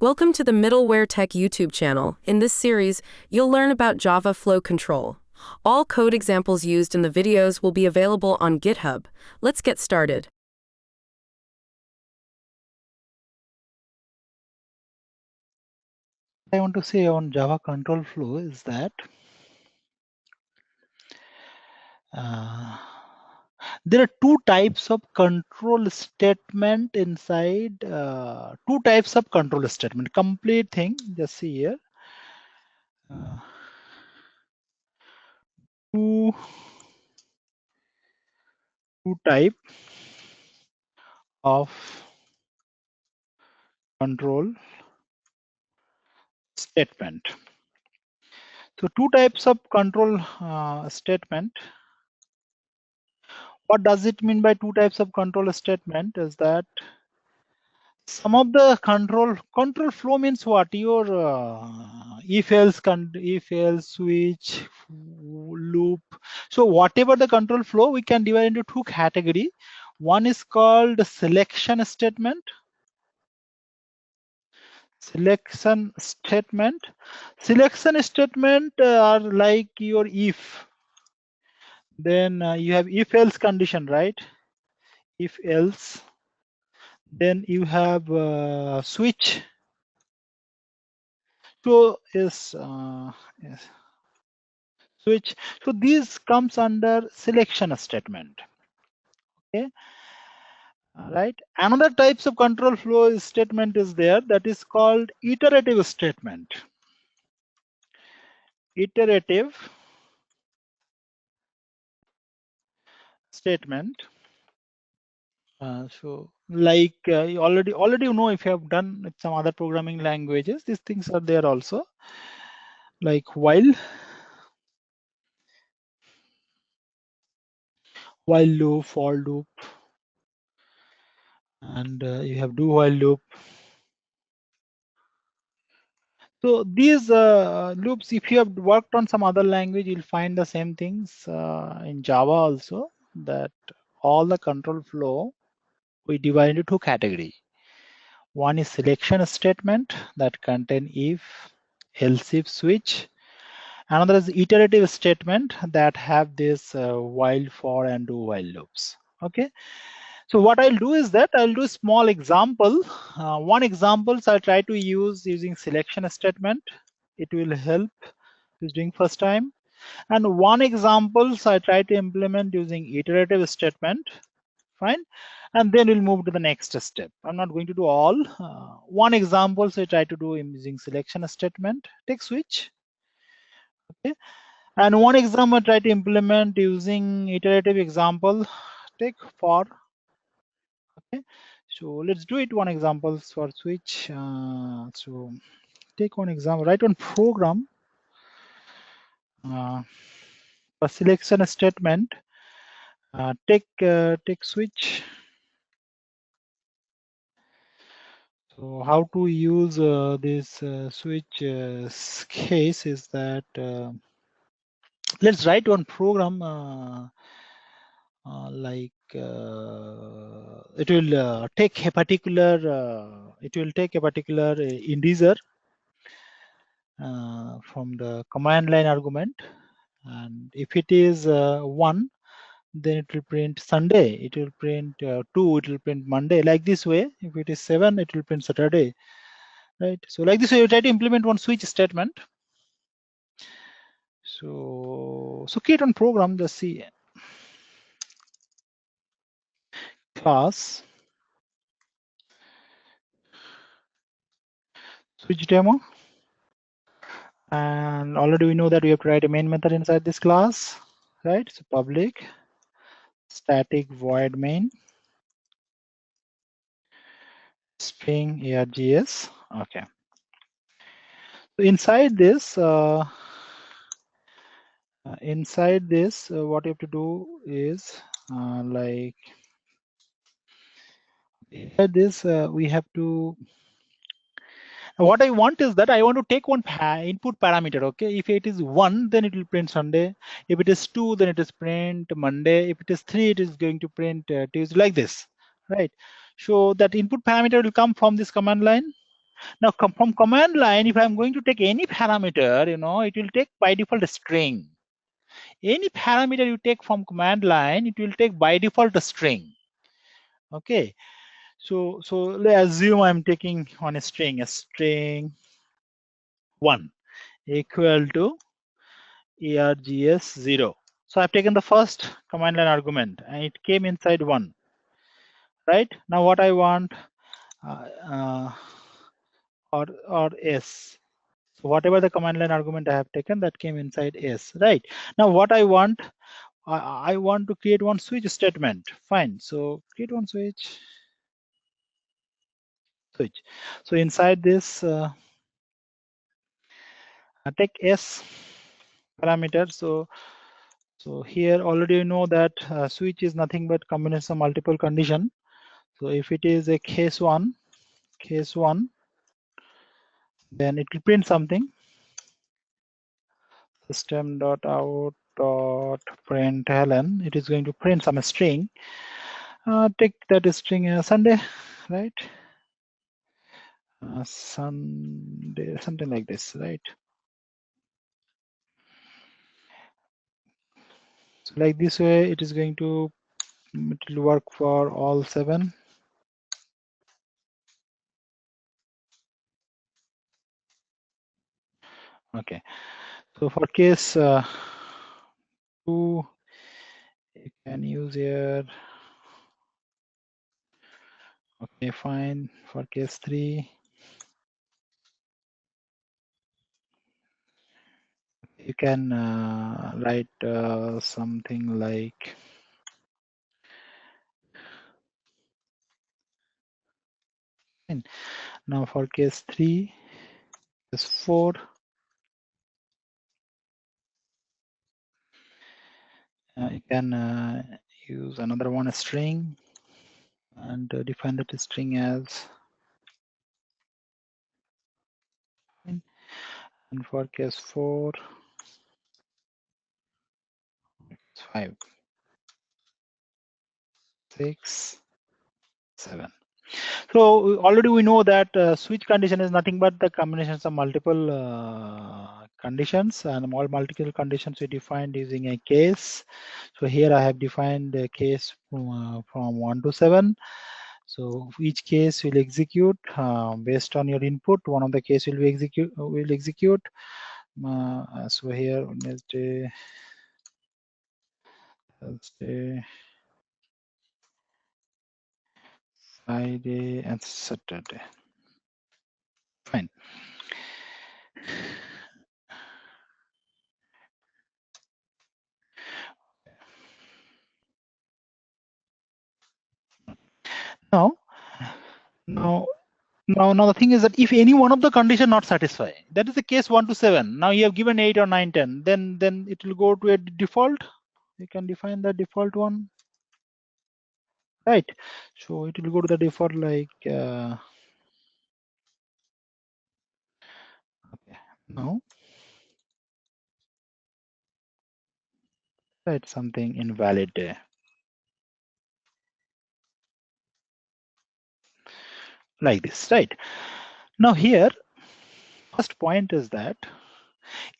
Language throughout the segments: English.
Welcome to the Middleware Tech YouTube channel. In this series, you'll learn about Java Flow Control. All code examples used in the videos will be available on GitHub. Let's get started. I want to say on Java control flow is that there are two types of control statement inside, two types of control statement. Complete thing, just see here. Two type of control statement. So two types of control statement. What does it mean by two types of control statement is that some of the control flow means what? Your if else switch loop. So whatever the control flow, we can divide into two category. One is called selection statement. Selection statement are like your if. Then you have if else condition, right? If else. Then you have switch. So yes, switch. So this comes under selection statement. Okay, right. Another types of control flow statement is there, that is called iterative statement. Iterative statement. So like you already you know, if you have done with some other programming languages, these things are there also, like while loop, for loop, and you have do while loop. So these loops, if you have worked on some other language, you'll find the same things in Java also, that all the control flow we divide into two categories. One is selection statement that contain if, else if, switch. Another is iterative statement that have this while, for, and do while loops. Okay. So what I'll do is that I'll do a small example. One example I'll try to use using selection statement. It will help who's doing first time. And one example I try to implement using iterative statement. Fine. And then we'll move to the next step. I'm not going to do all. One example I try to do using selection statement. Take switch. Okay. And one example I try to implement using iterative example. Take for. Okay. So let's do it. One example for switch. So take one example. Write one program. For selection statement. Take switch. So how to use this switch case is that let's write one program like it will take a particular integer from the command line argument, and if it is 1, then it will print Sunday. It will print 2, it will print Monday, like this way. If it is 7, it will print Saturday, right? So like this way you try to implement one switch statement. So create one program, just see class switch demo, and already we know that we have to write a main method inside this class, right? So public static void main string args. Okay. So inside this what you have to do is like inside this we have to, what I want is that I want to take one input parameter. Okay, if it is 1, then it will print Sunday. If it is 2, then it is print Monday. If it is 3, it is going to print Tuesday, like this, right? So that input parameter will come from this command line, Now from command line, if I'm going to take any parameter, it will take by default a string. Any parameter you take from command line, it will take by default a string. Okay. So let's assume I'm taking on a string 1 equal to args0. So I've taken the first command line argument and it came inside 1. Right now, what I want or s. So whatever the command line argument I have taken, that came inside s. Right now, what I want, I want to create one switch statement. Fine. So create one switch. So inside this, take s parameter. So here already you know that switch is nothing but combination of multiple condition. So if it is a case one, then it will print something. System.out.println. It is going to print some string. Take that string Sunday, right? Sunday, something like this, right? So like this way, it is going to, it will work for all 7. Okay. So for case 2, you can use here. Okay, fine. For case 3, you can write something like now for case 3, case 4, you can use another one string and define that string as, and for case 4, 5, 6, 7. So already we know that switch condition is nothing but the combinations of multiple conditions, and all multiple conditions we defined using a case. So here I have defined a case from 1 to 7. So each case will execute based on your input. One of the case will be execute. So here Wednesday, Thursday, Friday, and Saturday. Fine. Now the thing is that if any one of the condition not satisfy, that is the case 1 to 7. Now you have given 8 or 9, 10. Then it will go to a default. You can define the default one, right? So it will go to the default like. Okay. Now write something invalid there. Like this, right? Now here, first point is that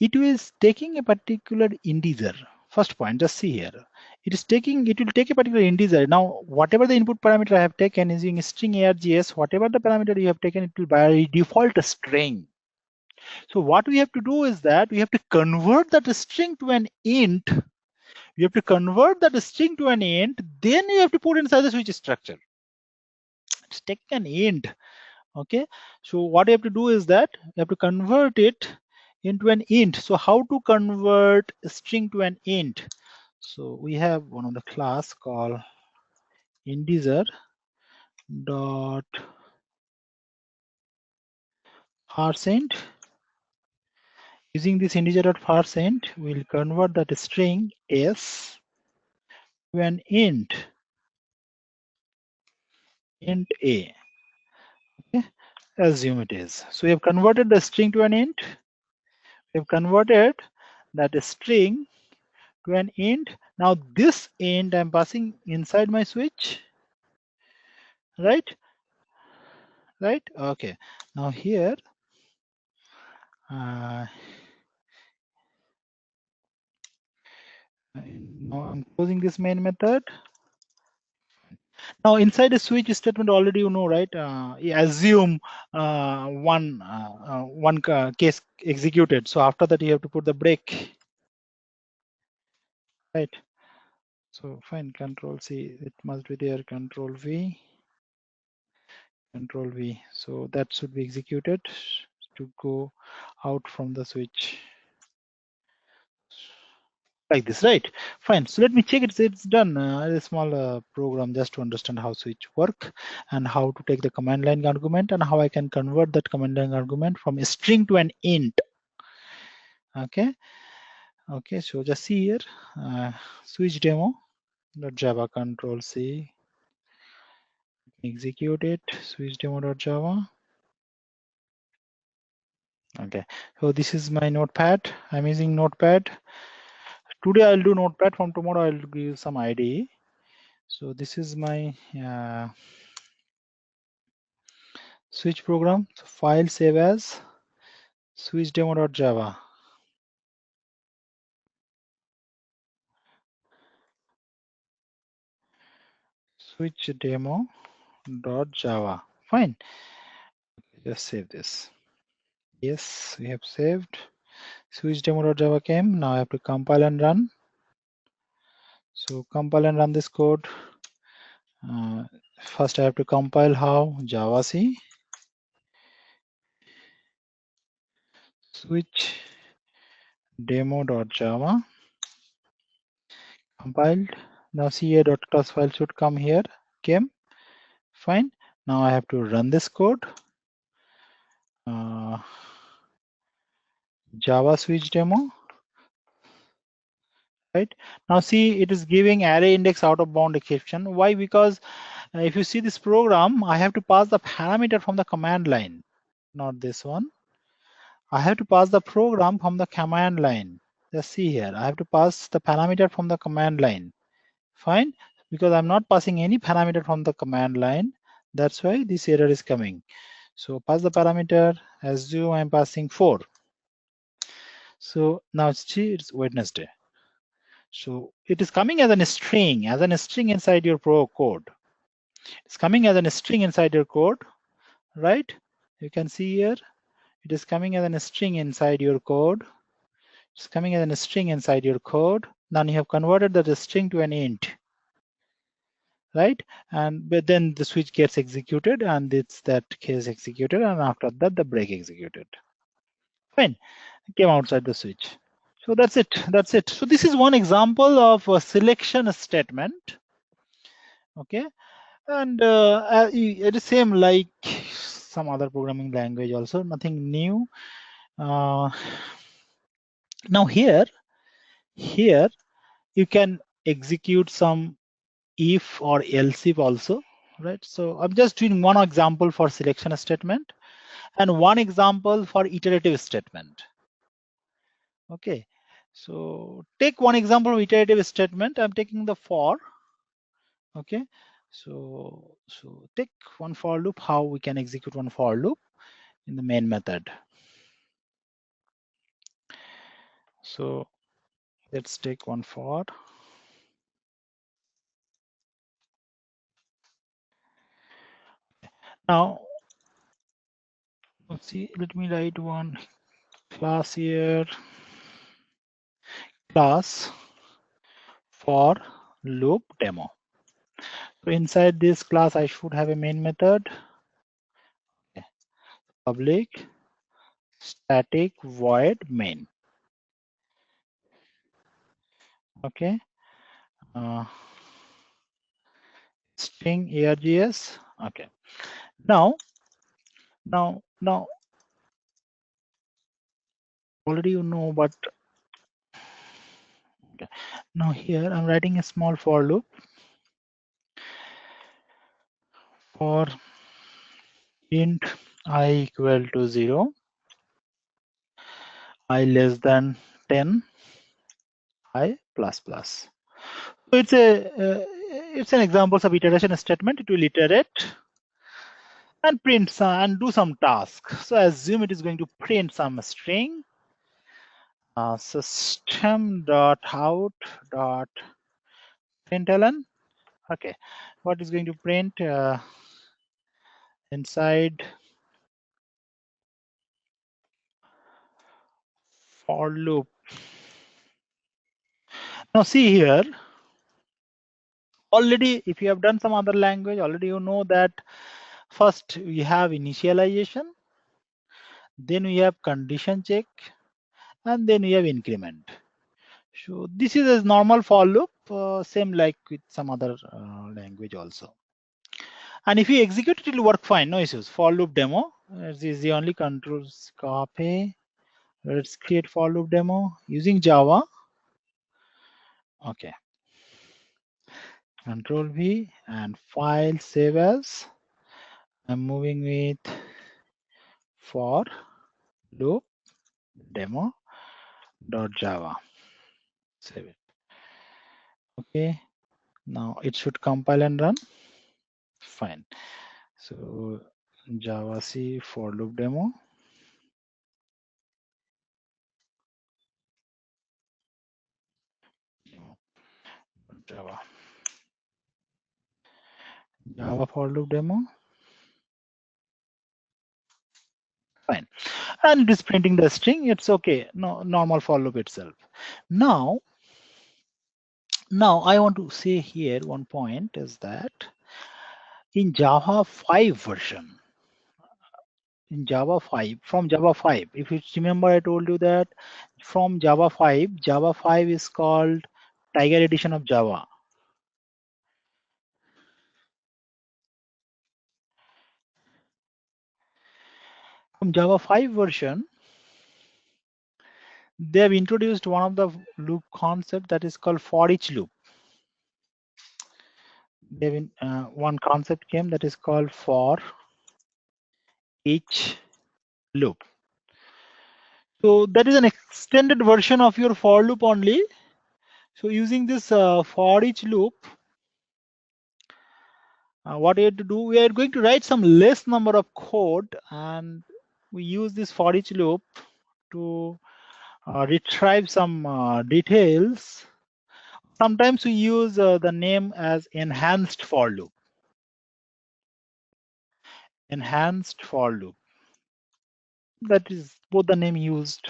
it is taking a particular integer. First point, just see here. It will take a particular integer. Now, whatever the input parameter I have taken is using string args, whatever the parameter you have taken, it will by default a string. So what we have to do is that we have to convert that string to an int. You have to convert that string to an int, then you have to put inside the switch structure. It's taking an int. Okay, so what you have to do is that you have to convert it into an int. So how to convert a string to an int? So we have one of the class called integer dot parseInt. Using this integer dot parseInt, we'll convert that string s to an int a. Okay, assume it is. So we have converted the string to an int. We have converted that string to an int. Now this int I'm passing inside my switch, right? right? Okay, now here now I'm closing this main method. Now inside the switch statement already you know, right? You assume one case executed. So after that you have to put the break, right? So fine, Control C. It must be there. Control V. Control V. So that should be executed to go out from the switch. Like this, right? Fine. So let me check it. It's done. A small program just to understand how switch work and how to take the command line argument and how I can convert that command line argument from a string to an int. Okay. Okay. So just see here, switch demo. .java, Control C. Execute it. Switch demo.java. Okay. So this is my notepad. I'm using notepad. Today I'll do notepad. From tomorrow I'll give you some IDE. So this is my switch program. So file save as switch demo.java. Switch demo.java. Fine. Just save this. Yes, we have saved. Switch demo.java came. Now I have to compile and run. So compile and run this code. First I have to compile how javac switch demo.java compiled. Now ca.class file should come here. Came. Fine. Now I have to run this code. Java switch demo. Right now, see, it is giving array index out of bound exception. Why? Because if you see this program, I have to pass the parameter from the command line, not this one. I have to pass the program from the command line. Just see here, I have to pass the parameter from the command line. Fine, because I'm not passing any parameter from the command line. That's why this error is coming. So pass the parameter, assume I'm passing 4. So now it's Wednesday. So it is coming as a string inside your code. It's coming as a string inside your code, right? You can see here, it is coming as a string inside your code. It's coming as a string inside your code. Now you have converted the string to an int, right? But then the switch gets executed and it's that case executed, and after that the break executed. Fine, it came outside the switch. So that's it. That's it. So this is one example of a selection statement. Okay, and it is same like some other programming language also, nothing new. Now here you can execute some if or else if also, right? So I'm just doing one example for selection statement and one example for iterative statement. Okay, so take one example of iterative statement. I'm taking the for. Okay, so take one for loop, how we can execute one for loop in the main method. So let's take one for. Now let's see, let me write one class here, class for loop demo. So inside this class I should have a main method. Okay. Public static void main. Okay, string args. Okay, now already you know, but okay. Now here I'm writing a small for loop for int I equal to 0, I less than 10, I plus plus. So it's an example of iteration statement. It will iterate and print some and do some task. So assume it is going to print some string. System.out.println. Okay, what is going to print inside for loop? Now see here, already if you have done some other language, already you know that first we have initialization, then we have condition check, and then we have increment. So this is a normal for loop, same like with some other language also. And if you execute it, it will work fine, no issues. For loop demo, this is the only controls. Copy. Let's create for loop demo using Java. Okay. Control V and file save as. I'm moving with for loop demo dot Java. Save it. Okay. Now it should compile and run. Fine. So Java C for loop demo. Java. Java for loop demo. Fine. And it is printing the string. It's okay. No, normal for loop itself. Now I want to say here one point is that in Java 5 version, in Java 5, from Java 5, if you remember, I told you that from Java 5 is called Tiger edition of Java. From Java 5 version, they have introduced one of the loop concept that is called for each loop. They've one concept came that is called for each loop. So that is an extended version of your for loop only. So using this for each loop, what we have to do, we are going to write some less number of code, and we use this for each loop to retrieve some details. Sometimes we use the name as enhanced for loop. Enhanced for loop. That is both the name used.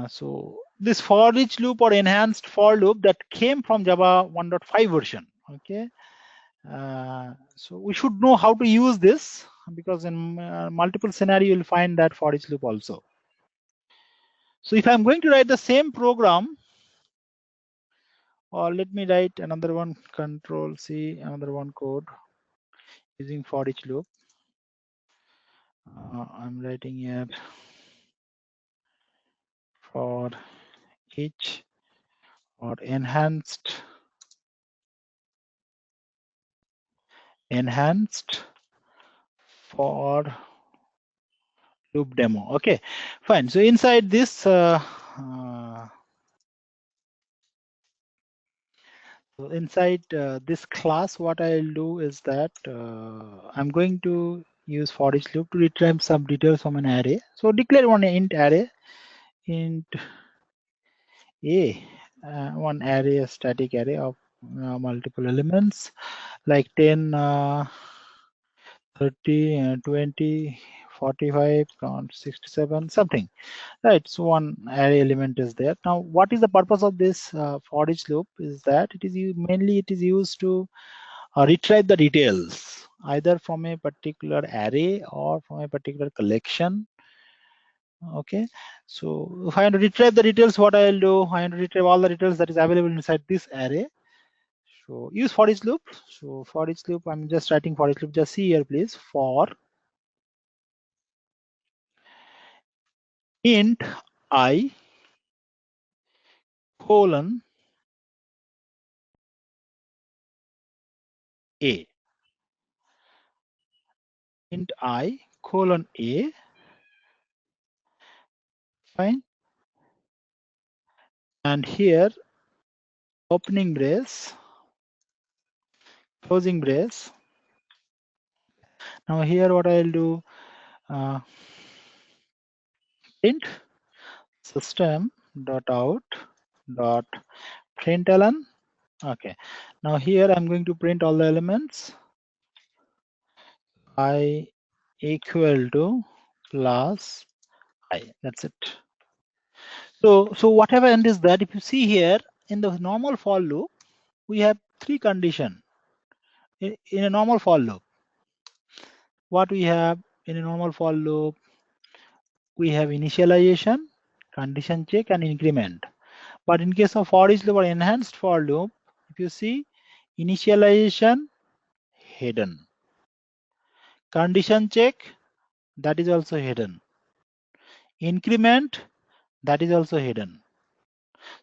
So this for each loop or enhanced for loop that came from Java 1.5 version. Okay. So we should know how to use this, because in multiple scenario you'll find that for each loop also. So if I'm going to write the same program, or let me write another one, Control C, another one code using for each loop. I'm writing here for each or enhanced for loop demo. Okay, fine. So inside this so inside this class, what I'll do is that I'm going to use for each loop to retrieve some details from an array. So declare one int array, int a, one array, a static array of multiple elements like 10, 30, 20, 45, 67, something. Right, so one array element is there. Now, what is the purpose of this for each loop is that it is mainly it is used to retrieve the details either from a particular array or from a particular collection. Okay, so if I want to retrieve the details, what I'll do, I want to retrieve all the details that is available inside this array. So use for each loop. So for each loop, I'm just writing for each loop. Just see here, please. For int I colon a, int I colon a, fine, and here opening brace, closing brace, Now here what I'll do, print system dot out dot println. Okay, now here I'm going to print all the elements. I equal to plus I. That's it. So what happened is that if you see here in the normal for loop, we have three conditions. In a normal for loop, what we have in a normal for loop, we have initialization, condition check, and increment. But in case of for each loop or enhanced for loop, if you see initialization hidden, condition check, that is also hidden, increment, that is also hidden.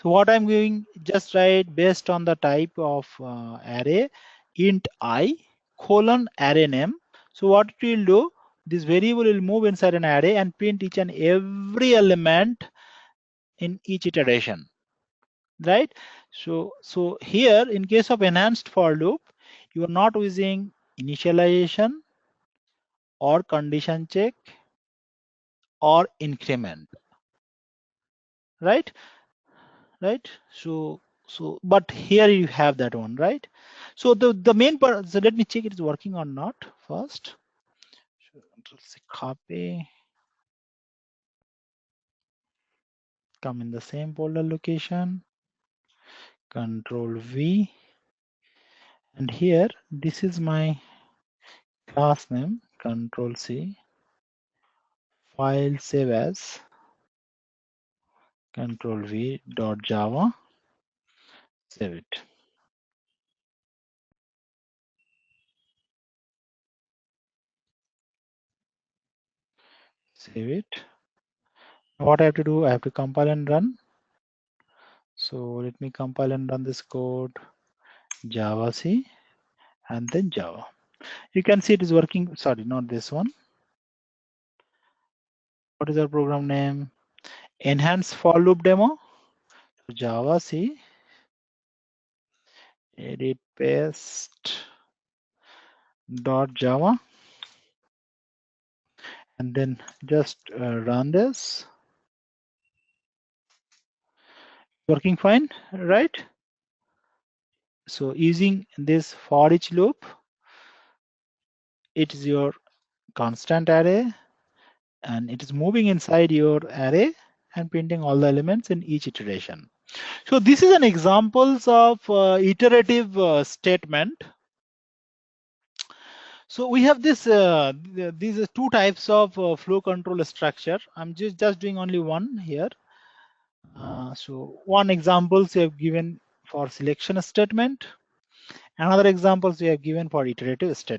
So what I'm doing, just write based on the type of array, int I colon array name. So what it will do, this variable will move inside an array and print each and every element in each iteration, right? So here in case of enhanced for loop, you are not using initialization or condition check or increment, right? So but here you have that one, right? So the main part, so let me check it is working or not first. So Control C, copy, come in the same folder location, Control V, and here this is my class name, Control C, file save as, Control V dot Java, save it. Save it. What I have to do, I have to compile and run. So let me compile and run this code, Java C, and then Java. You can see it is working. Sorry, not this one. What is our program name? Enhance for loop demo. Java C, edit paste dot Java, and then just run this. Working fine, right? So using this for each loop, it is your constant array, and it is moving inside your array and printing all the elements in each iteration. So this is an examples of iterative statement. So we have this these are two types of flow control structure. I'm just doing only one here. So one examples we have given for selection statement. Another examples we have given for iterative statement.